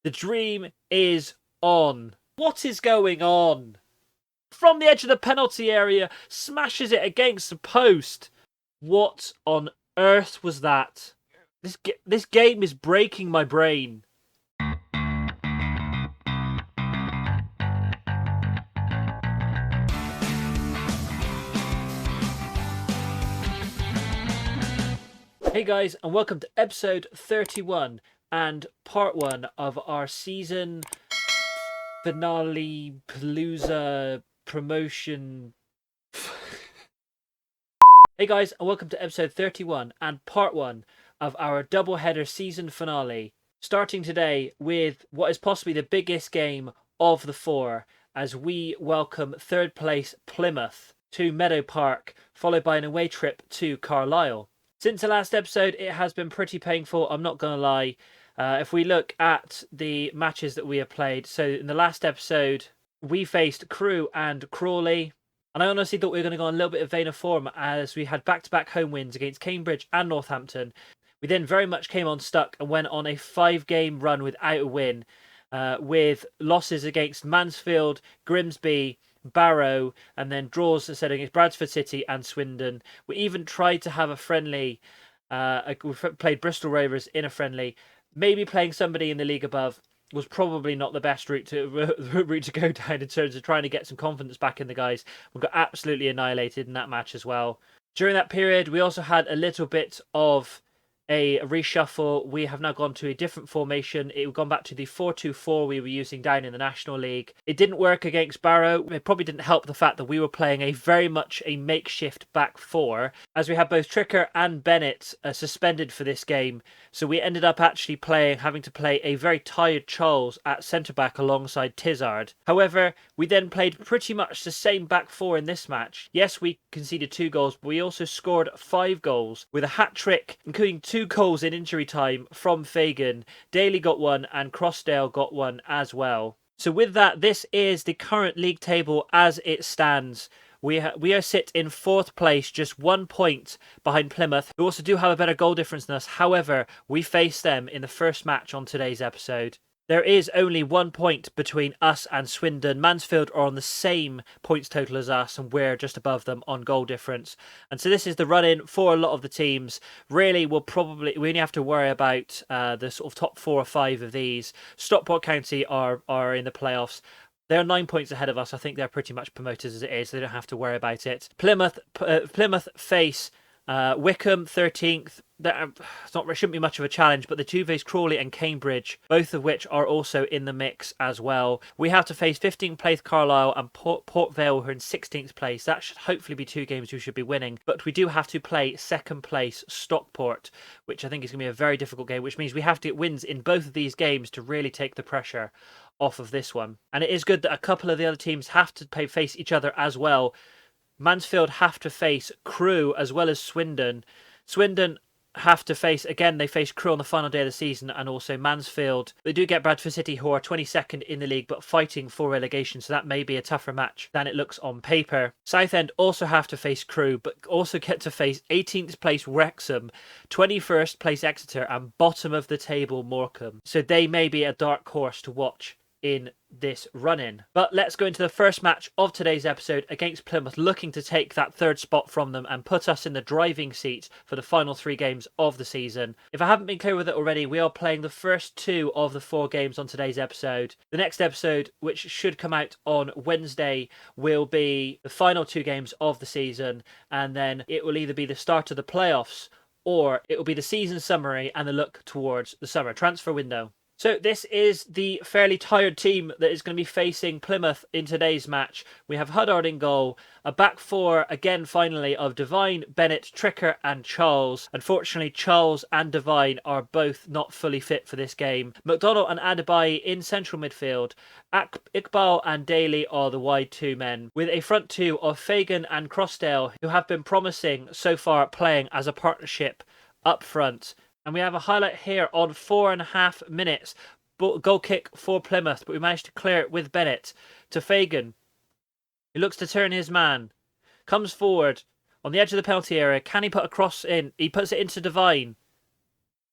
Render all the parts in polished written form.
The dream is on. What is going on? From the edge of the penalty area, smashes it against the post. What on earth was that? This game is breaking my brain. Hey guys, and welcome to episode 31 and part 1 of our season finale palooza promotion. Hey guys, and welcome to episode 31 and part 1 of our doubleheader season finale, starting today with what is possibly the biggest game of the four, as we welcome third place Plymouth to Meadow Park, followed by an away trip to Carlisle. Since the last episode, it has been pretty painful, I'm not going to lie. If we look at the matches that we have played, so in the last episode, we faced Crewe and Crawley. And I honestly thought we were going to go on a little bit of vein of form, as we had back-to-back home wins against Cambridge and Northampton. We then very much came unstuck and went on a 5-game run without a win, with losses against Mansfield, Grimsby, Barrow, and then draws instead against Bradford City and Swindon. We even tried to have a friendly. We played Bristol Rovers in a friendly. Maybe playing somebody in the league above was probably not the best route to go down in terms of trying to get some confidence back in the guys. We got absolutely annihilated in that match as well. During that period, we also had a little bit of a reshuffle. We have now gone to a different formation. We've gone back to the 4-2-4 we were using down in the National League. It didn't work against Barrow. It probably didn't help the fact that we were playing a very much a makeshift back four, as we had both Tricker and Bennett suspended for this game. So we ended up actually having to play a very tired Charles at centre-back alongside Tizard. However, we then played pretty much the same back four in this match. Yes, we conceded 2 goals, but we also scored 5 goals with a hat-trick, including 2 goals in injury time from Fagan. Daly got 1 and Crossdale got 1 as well. So with that, this is the current league table as it stands. We are sit in 4th place, just 1 point behind Plymouth, who also do have a better goal difference than us. However, we face them in the first match on today's episode. There is only 1 point between us and Swindon. Mansfield are on the same points total as us, and we're just above them on goal difference. And so this is the run-in for a lot of the teams. Really, we only have to worry about the sort of top 4 or 5 of these. Stockport County are in the playoffs. They're 9 points ahead of us. I think they're pretty much promoted as it is. They don't have to worry about it. Plymouth face Wickham 13th. It shouldn't be much of a challenge, but the two face Crawley and Cambridge, both of which are also in the mix as well. We have to face 15th place Carlisle and Port Vale, who are in 16th place. That should hopefully be 2 games we should be winning, but we do have to play 2nd place Stockport, which I think is going to be a very difficult game, which means we have to get wins in both of these games to really take the pressure off of this one. And it is good that a couple of the other teams have to face each other as well. Mansfield have to face Crewe as well as Swindon. Swindon have to face, again, they face Crewe on the final day of the season, and also Mansfield. They do get Bradford City, who are 22nd in the league but fighting for relegation, so that may be a tougher match than it looks on paper. Southend also have to face Crewe, but also get to face 18th place Wrexham, 21st place Exeter, and bottom of the table Morecambe. So they may be a dark horse to watch in this run-in. But let's go into the first match of today's episode against Plymouth, looking to take that 3rd spot from them and put us in the driving seat for the final 3 games of the season. If I haven't been clear with it already, we are playing the first 2 of the 4 games on today's episode. The next episode, which should come out on Wednesday, will be the final 2 games of the season, and then it will either be the start of the playoffs or it will be the season summary and the look towards the summer transfer window. So this is the fairly tired team that is going to be facing Plymouth in today's match. We have Huddard in goal, a back 4 again finally of Devine, Bennett, Tricker and Charles. Unfortunately, Charles and Devine are both not fully fit for this game. McDonnell and Adebayi in central midfield. Iqbal and Daly are the wide 2 men, with a front 2 of Fagan and Crossdale, who have been promising so far playing as a partnership up front. And we have a highlight here on 4.5 minutes. Goal kick for Plymouth, but we managed to clear it with Bennett to Fagan. He looks to turn his man. Comes forward on the edge of the penalty area. Can he put a cross in? He puts it into Devine.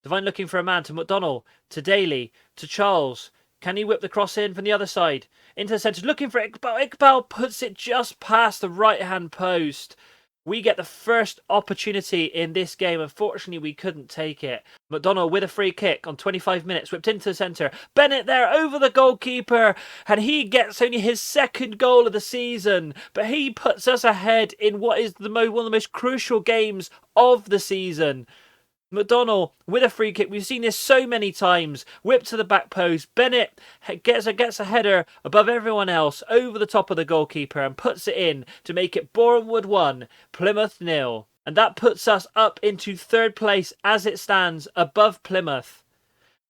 Devine looking for a man to McDonnell, to Daly, to Charles. Can he whip the cross in from the other side? Into the centre, looking for Iqbal. Iqbal puts it just past the right-hand post. We get the first opportunity in this game. Unfortunately, we couldn't take it. McDonald with a free kick on 25 minutes, whipped into the centre. Bennett there over the goalkeeper, and he gets only his second goal of the season. But he puts us ahead in what is one of the most crucial games of the season. McDonald with a free kick. We've seen this so many times. Whip to the back post. Bennett gets a header above everyone else over the top of the goalkeeper and puts it in to make it Boreham 1, Plymouth 0. And that puts us up into third place as it stands above Plymouth.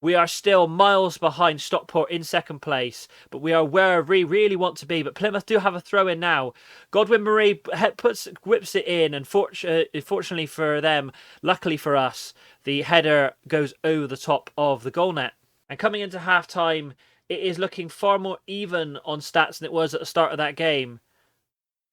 We are still miles behind Stockport in second place, but we are where we really want to be. But Plymouth do have a throw in now. Godwin Marie whips it in, and fortunately for them, luckily for us, the header goes over the top of the goal net. And coming into half time, it is looking far more even on stats than it was at the start of that game.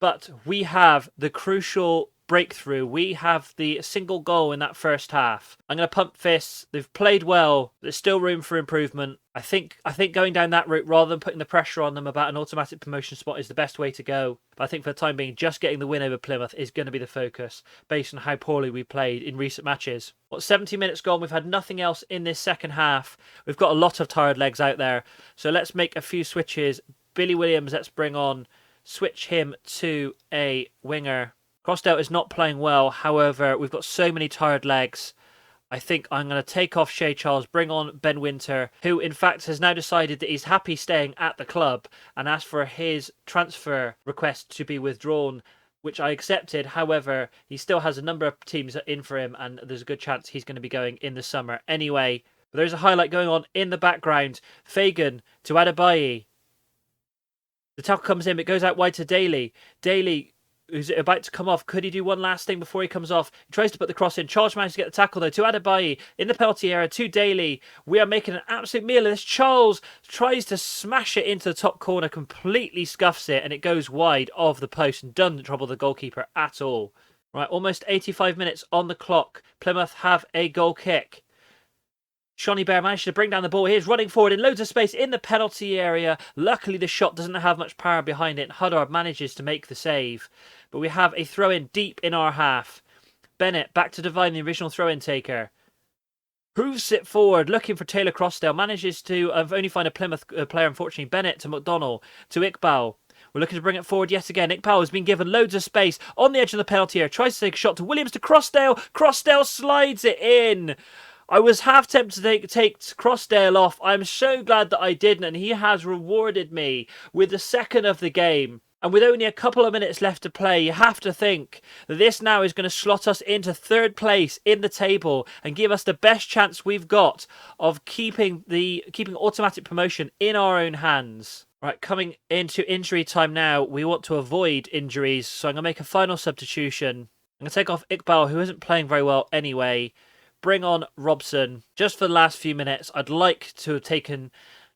But we have the crucial breakthrough. We have the single goal in that first half. I'm going to pump fists. They've played well. There's still room for improvement. I think going down that route rather than putting the pressure on them about an automatic promotion spot is the best way to go. But I think for the time being, just getting the win over Plymouth is going to be the focus based on how poorly we played in recent matches. 70 minutes gone. We've had nothing else in this second half. We've got a lot of tired legs out there. So let's make a few switches. Billy Williams, let's bring on. Switch him to a winger. Crossdale is not playing well. However, we've got so many tired legs. I think I'm going to take off Shea Charles, bring on Ben Winter, who in fact has now decided that he's happy staying at the club and asked for his transfer request to be withdrawn, which I accepted. However, he still has a number of teams in for him, and there's a good chance he's going to be going in the summer anyway. But there's a highlight going on in the background. Fagan to Adebayi. The tackle comes in, it goes out wide to Daly. Daly, who's about to come off. Could he do one last thing before he comes off? He tries to put the cross in. Charles manages to get the tackle though to Adebayi in the penalty area to Daly. We are making an absolute meal of this. Charles tries to smash it into the top corner, completely scuffs it, and it goes wide of the post and doesn't trouble the goalkeeper at all. Right, almost 85 minutes on the clock. Plymouth have a goal kick. Shawnee Bear managed to bring down the ball. He's running forward in loads of space in the penalty area. Luckily, the shot doesn't have much power behind it. Huddard manages to make the save. But we have a throw-in deep in our half. Bennett back to Devine, the original throw-in taker. Hooves it forward, looking for Taylor Crossdale. Manages to only find a Plymouth player, unfortunately. Bennett to McDonald, to Iqbal. We're looking to bring it forward yet again. Iqbal has been given loads of space on the edge of the penalty area. Tries to take a shot to Williams to Crossdale. Crossdale slides it in. I was half tempted to take Crossdale off. I'm so glad that I didn't, and he has rewarded me with the second of the game. And with only a couple of minutes left to play, you have to think that this now is going to slot us into third place in the table and give us the best chance we've got of keeping automatic promotion in our own hands. Right, coming into injury time now, we want to avoid injuries, so I'm going to make a final substitution. I'm going to take off Iqbal, who isn't playing very well anyway. Bring on Robson. Just for the last few minutes, I'd like to have taken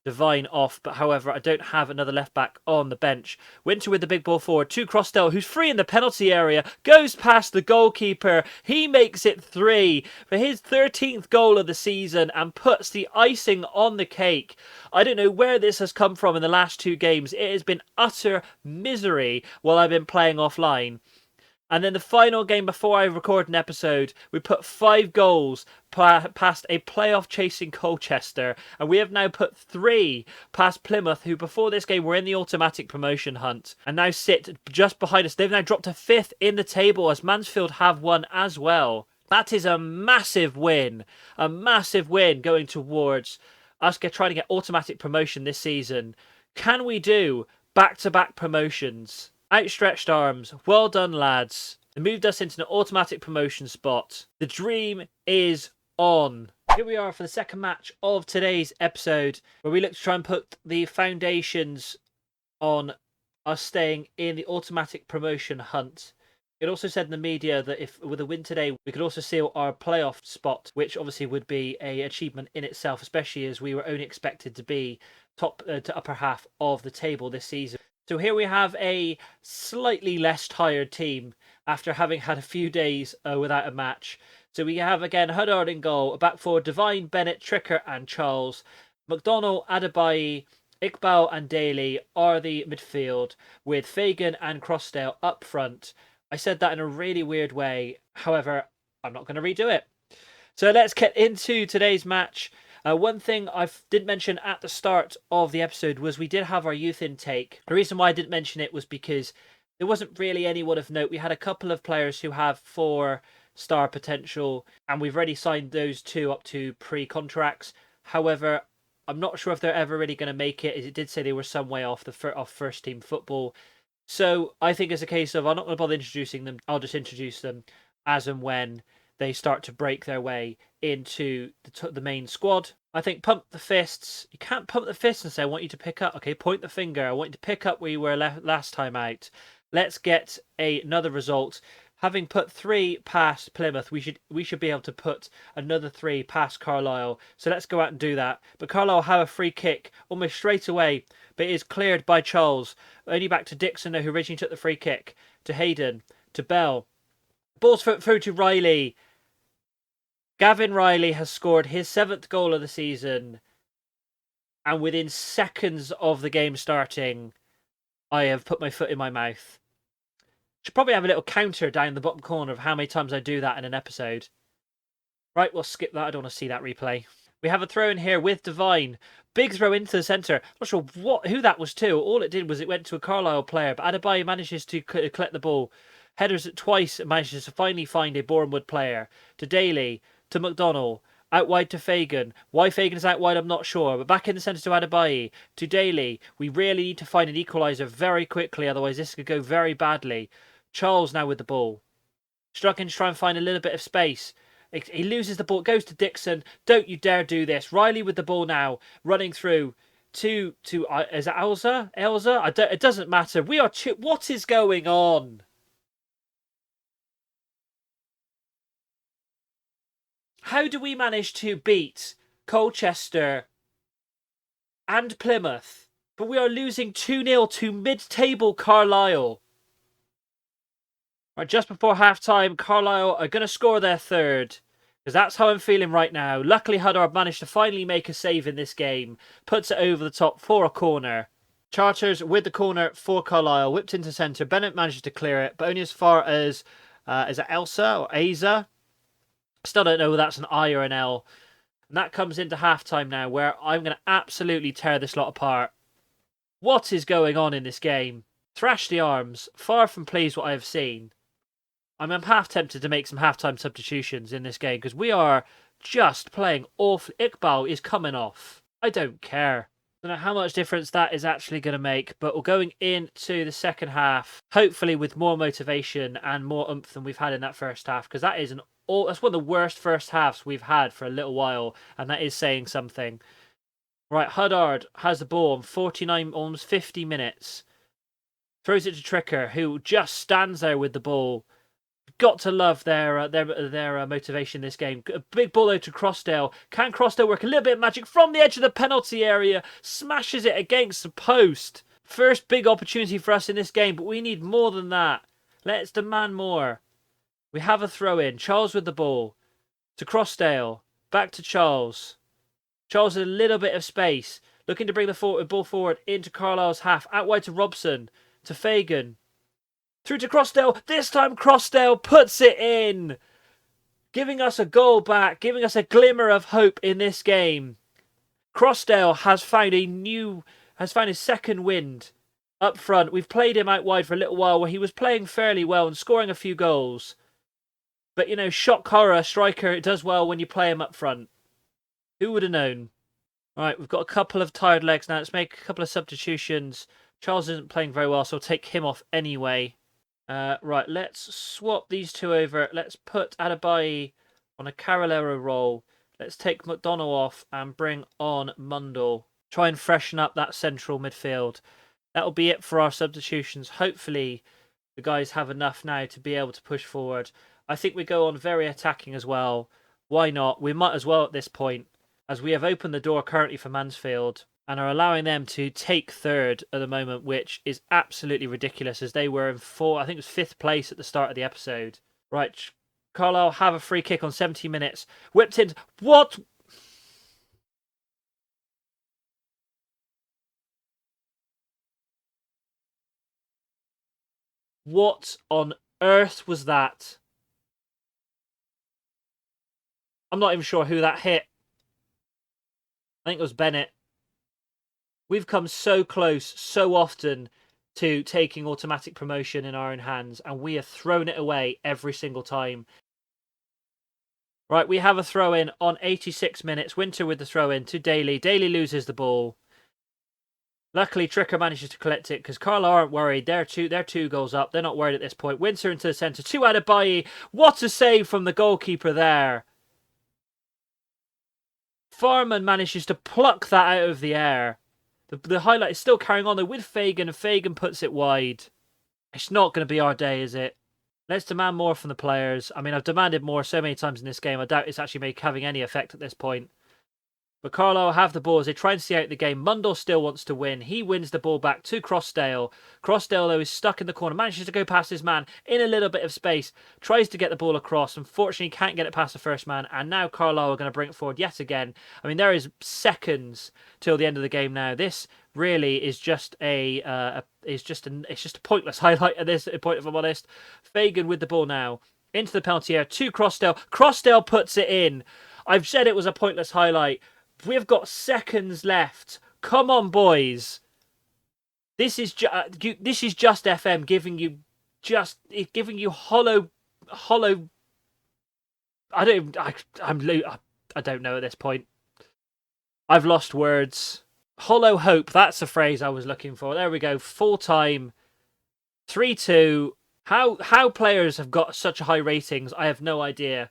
Devine off, but however, I don't have another left-back on the bench. Winter with the big ball forward to Crossdale, who's free in the penalty area, goes past the goalkeeper. He makes it 3 for his 13th goal of the season and puts the icing on the cake. I don't know where this has come from in the last 2 games. It has been utter misery while I've been playing offline. And then the final game before I record an episode, we put 5 goals past a playoff-chasing Colchester. And we have now put 3 past Plymouth, who before this game were in the automatic promotion hunt. And now sit just behind us. They've now dropped to 5th in the table as Mansfield have won as well. That is a massive win. A massive win going towards us trying to get automatic promotion this season. Can we do back-to-back promotions? Outstretched arms. Well done, lads. They moved us into an automatic promotion spot. The dream is on. Here we are for the second match of today's episode, where we look to try and put the foundations on us staying in the automatic promotion hunt. It also said in the media that if with a win today, we could also seal our playoff spot, which obviously would be an achievement in itself, especially as we were only expected to be top to upper half of the table this season. So here we have a slightly less tired team after having had a few days without a match. So we have again Huddard in goal, a back four, Devine, Bennett, Tricker and Charles. McDonnell, Adebayi, Iqbal and Daly are the midfield, with Fagan and Crossdale up front. I said that in a really weird way. However, I'm not going to redo it. So let's get into today's match. One thing I didn't mention at the start of the episode was we did have our youth intake. The reason why I didn't mention it was because there wasn't really anyone of note. We had a couple of players who have 4-star potential, and we've already signed those 2 up to pre-contracts. However, I'm not sure if they're ever really going to make it, as it did say they were some way off off first team football. So I think it's a case of I'm not going to bother introducing them. I'll just introduce them as and when they start to break their way into the main squad. I think pump the fists. You can't pump the fists and say, I want you to pick up. Okay, point the finger. I want you to pick up where you were last time out. Let's get another result. Having put 3 past Plymouth, we should be able to put another 3 past Carlisle. So let's go out and do that. But Carlisle have a free kick almost straight away, but it is cleared by Charles. Only back to Dixon, who originally took the free kick. To Hayden. To Bell. Ball's through to Riley. Gavin Riley has scored his 7th goal of the season. And within seconds of the game starting, I have put my foot in my mouth. Should probably have a little counter down in the bottom corner of how many times I do that in an episode. Right, we'll skip that. I don't want to see that replay. We have a throw in here with Devine. Big throw into the centre. Not sure who that was to. All it did was it went to a Carlisle player, but Adebayo manages to collect the ball. Headers it twice and manages to finally find a Boreham player. To Daly, to McDonnell, out wide to Fagan. Why Fagan is out wide, I'm not sure. But back in the centre to Adebayo, to Daly. We really need to find an equaliser very quickly, otherwise this could go very badly. Charles now with the ball. Struggling to try and find a little bit of space. He loses the ball. It goes to Dixon. Don't you dare do this. Riley with the ball now. Running through to is it Elsa? It doesn't matter. We are... What is going on? How do we manage to beat Colchester and Plymouth, but we are losing 2-0 to mid-table Carlisle? Right, just before half-time, Carlisle are going to score their 3rd. Because that's how I'm feeling right now. Luckily, Huddard managed to finally make a save in this game. Puts it over the top for a corner. Charters with the corner for Carlisle. Whipped into centre. Bennett manages to clear it, but only as far as... is it Elsa or Asa? Still don't know whether that's an I or an L. And that comes into half-time now, where I'm going to absolutely tear this lot apart. What is going on in this game? Thrash the arms. Far from pleased what I have seen. I'm half tempted to make some half-time substitutions in this game because we are just playing awful. Iqbal is coming off. I don't care. I don't know how much difference that is actually going to make, but we're going into the second half, hopefully with more motivation and more oomph than we've had in that first half, because that's one of the worst first halves we've had for a little while, and that is saying something. Right, Huddard has the ball on 49, almost 50 minutes. Throws it to Tricker, who just stands there with the ball. Got to love their motivation in this game. A big ball though to Crossdale. Can Crossdale work a little bit of magic from the edge of the penalty area? Smashes it against the post. First big opportunity for us in this game, but we need more than that. Let's demand more. We have a throw in. Charles with the ball. To Crossdale. Back to Charles. Charles with a little bit of space. Looking to bring the ball forward into Carlisle's half. Out wide to Robson. To Fagan. Through to Crossdale. This time Crossdale puts it in. Giving us a goal back. Giving us a glimmer of hope in this game. Crossdale has found his second wind up front. We've played him out wide for a little while where he was playing fairly well and scoring a few goals. But, you know, shock horror, striker, it does well when you play him up front. Who would have known? Right, we've got a couple of tired legs now. Let's make a couple of substitutions. Charles isn't playing very well, so I'll take him off anyway. Right, let's swap these 2 over. Let's put Adebayo on a Carolero roll. Let's take McDonnell off and bring on Mundell. Try and freshen up that central midfield. That'll be it for our substitutions. Hopefully, the guys have enough now to be able to push forward. I think we go on very attacking as well. Why not? We might as well at this point, as we have opened the door currently for Mansfield and are allowing them to take 3rd at the moment, which is absolutely ridiculous as they were in I think it was 5th place at the start of the episode. Right, Carlisle have a free kick on 70 minutes. Whipped in. What? What on earth was that? I'm not even sure who that hit. I think it was Bennett. We've come so close so often to taking automatic promotion in our own hands, and we have thrown it away every single time. Right, we have a throw-in on 86 minutes. Winter with the throw-in to Daly. Daly loses the ball. Luckily, Tricker manages to collect it because Carlisle aren't worried. They're two goals up. They're not worried at this point. Winter into the centre. 2 out of Bailly. What a save from the goalkeeper there. Farman manages to pluck that out of the air. The highlight is still carrying on though with Fagan, and Fagan puts it wide. It's not going to be our day, is it? Let's demand more from the players. I mean, I've demanded more so many times in this game. I doubt it's actually having any effect at this point. But Carlisle have the ball as they try and see out the game. Mundell still wants to win. He wins the ball back to Crossdale. Crossdale, though, is stuck in the corner. Manages to go past his man in a little bit of space. Tries to get the ball across. Unfortunately, can't get it past the first man. And now Carlisle are going to bring it forward yet again. I mean, there is seconds till the end of the game now. This really is just it's just a pointless highlight at this point, if I'm honest. Fagan with the ball now. Into the penalty area to Crossdale. Crossdale puts it in. I've said it was a pointless highlight. We've got seconds left. Come on, boys. This is just FM giving you hollow. I don't know at this point. I've lost words. Hollow hope. That's the phrase I was looking for. There we go. Full time. 3-2. How players have got such high ratings, I have no idea.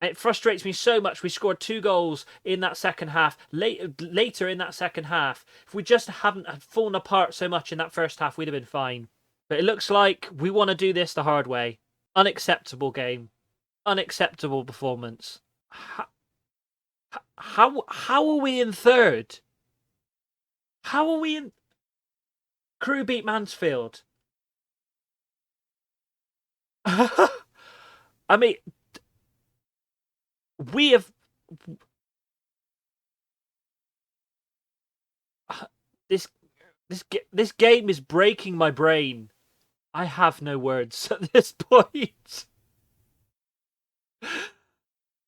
It frustrates me so much. We scored 2 goals in that second half. Later in that second half, if we just hadn't had fallen apart so much in that first half, we'd have been fine. But it looks like we want to do this the hard way. Unacceptable game. Unacceptable performance. How are we in third? How are we in... Crew beat Mansfield. I mean... We have this game is breaking my brain. I have no words at this point.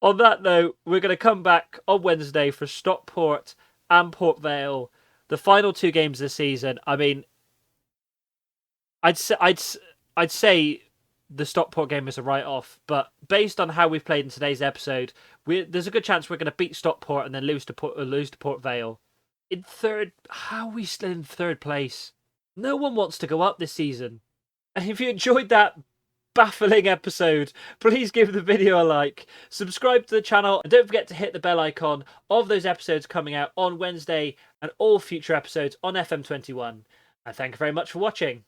On that note, we're going to come back on Wednesday for Stockport and Port Vale, the final 2 games of the season. I mean, I'd say the Stockport game is a write-off, but based on how we've played in today's episode, there's a good chance we're going to beat Stockport and then lose to Port Vale. In third, how are we still in third place? No one wants to go up this season. And if you enjoyed that baffling episode, please give the video a like, subscribe to the channel, and don't forget to hit the bell icon of those episodes coming out on Wednesday and all future episodes on FM21. And thank you very much for watching.